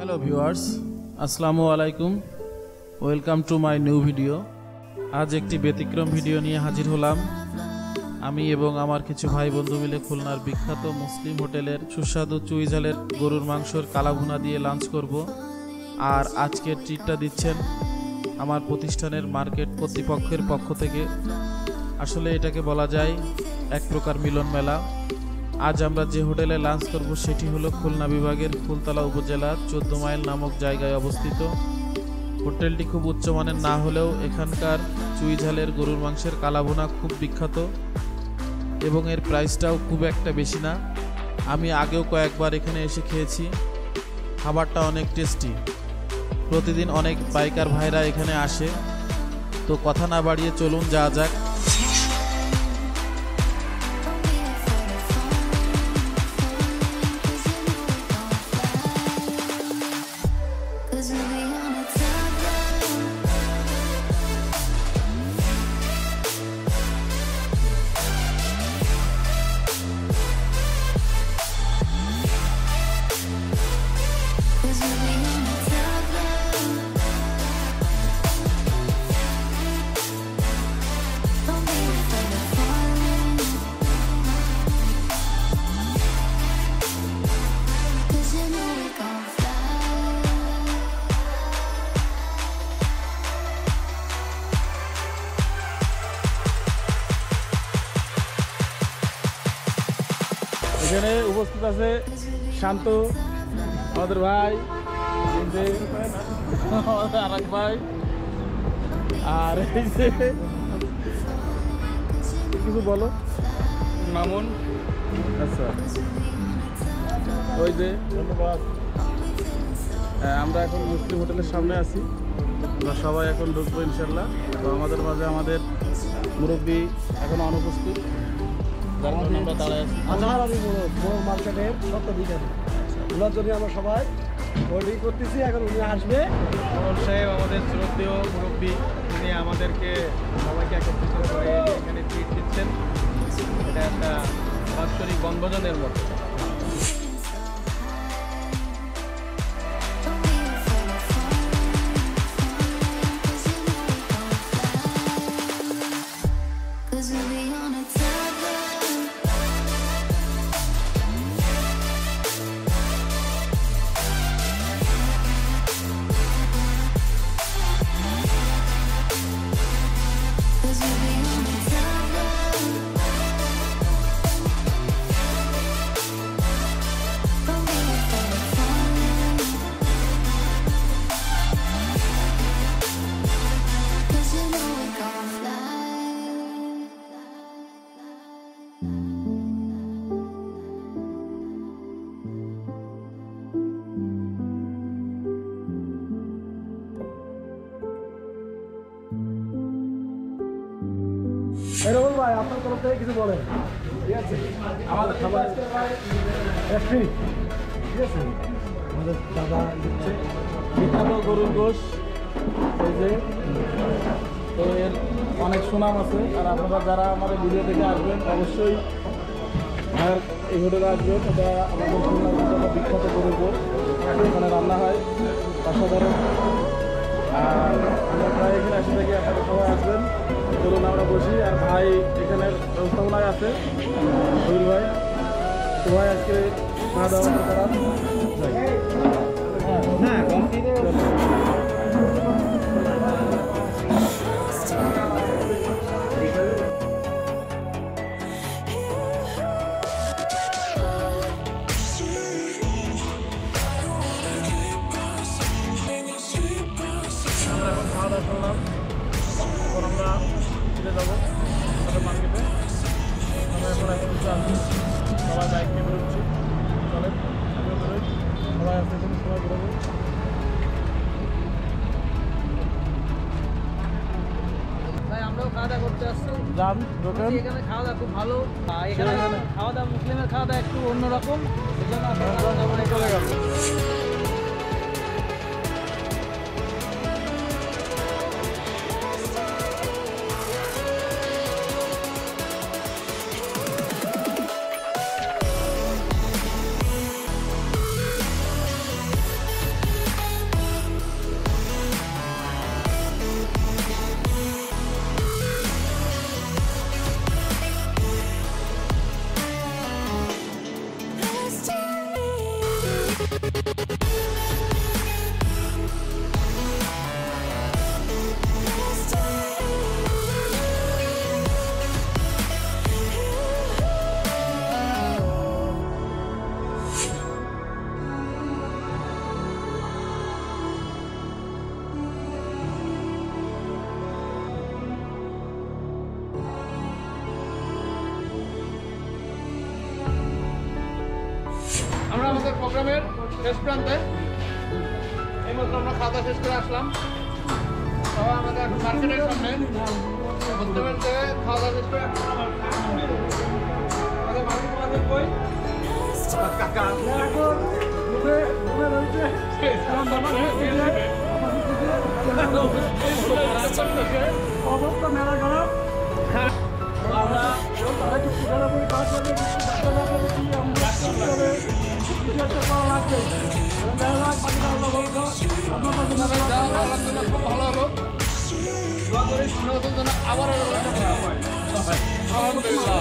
Hello viewers, আসসালামু আলাইকুম। Welcome to my new video. আজ একটি ব্যতিক্রম ভিডিও নিয়ে হাজির হলাম। আমি এবং আমার কিছু ভাই বন্ধু মিলে খুলনার বিখ্যাত মুসলিম হোটেলের সুস্বাদু চুই ঝালের গরুর মাংসের কালাভুনা দিয়ে লাঞ্চ করব। আর আজকের ট্রিটটা দিচ্ছেন আমার প্রতিষ্ঠানের মার্কেট কর্তৃপক্ষের পক্ষ থেকে। আসলে এটাকে বলা যায় এক প্রকার মিলন মেলা। আজ আমরা যে হোটেলে লাঞ্চ করব সেটি হলো খুলনা বিভাগের ফুলতলা উপজেলার 14 মাইল নামক জায়গায় অবস্থিত। হোটেলটি খুব উচ্চমানের না হলেও এখানকার চুই ঝালের গরুর মাংসের কালাভুনা খুব বিখ্যাত এবং এর প্রাইসটাও খুব একটা বেশি না। আমি আগেও কয়েকবার এখানে এসে খেয়েছি, খাবারটা অনেক টেস্টি। প্রতিদিন অনেক বাইকার ভাইরা এখানে আসে। তো কথা না বাড়িয়ে চলুন যাওয়া যাক। এখানে উপস্থিত আছে শান্ত, আমাদের ভাই, আমাদের আরেক ভাই, আর এই যে কিছু বলো মামুন। আচ্ছা, ওই যে ধন্যবাদ। আমরা এখন মুসলিম হোটেলের সামনে আছি, আমরা সবাই এখন ঢুকবো ইনশাল্লাহ। তো আমাদের মাঝে আমাদের মুরব্বী এখন অনুপস্থিত, আমরা দাঁড়ায় আছি। মার্কেটের সত্ত্বাধিকারী, ওনার জন্য আমরা সবাই ওয়েটিং করতেছি। এখন উনি আসবে। মোহন সাহেব আমাদের শ্রদ্ধেয় মুরব্বী, তিনি আমাদেরকে সবাইকে একত্রিত করে এখানে ট্রিট দিচ্ছেন। এটা একটা বাৎসরিক বনভোজনের মতো। রবুল ভাই, আপনার তরফ থেকে কিছু বলেন। ঠিক আছে, আমাদের খাবার ঠিক আছে। আমাদের দাদা দিচ্ছে বিখ্যাত গরুর গোশ। এই যে, তো এর অনেক সুনাম আছে। আর আপনারা যারা আমাদের ভিডিও দেখে আসবেন অবশ্যই ভাইয়ের এই হোটেলে আসবেন। এটা আমাদের খুলনার বিখ্যাত গরুর গোশ, এখানে রান্না হয় অসাধারণ। আর আমরা প্রায় এখানে এসে থেকে আপনারা সবাই আসবেন। চলুন আমরা বসি। আর ভাই এখানের ব্যবস্থাপনায় আছে, শহীদ ভাই। তো ভাই আজকে খাওয়া দাওয়া করার হ্যাঁ কমপ্লিট। খাওয়া দাওয়া করলাম, এখন আমরা ফিরে যাবো মার্কেটে। আমরা এখন কিছু আসছি, সবাই বাইক নিয়ে বেরোচ্ছি। চলেন সবাই আসতে সবাই বেরোবো। আমরাও খাওয়া দাওয়া করতে আসছি। যান দোকান, এখানে খাওয়া দাওয়া খুব ভালো। এখানে খাওয়া দাওয়া মুসলিমের খাওয়া দাওয়া একটু অন্যরকম, এই জন্য আমরা চলে গেল। প্রোগ্রামের শেষ প্রান্তে। এইমাত্র আমরা খাওয়া দাওয়া শেষ করে আসলাম। সবাই আমাদের এখন মার্কেটের সামনে বুঝতে পারছে খাওয়া দাওয়া শেষ করে আমাদের মার্কেট কই কাকা অবস্থা মেলা খারাপ খুব ভালো হলো। আবার আলহামদুলিল্লাহ।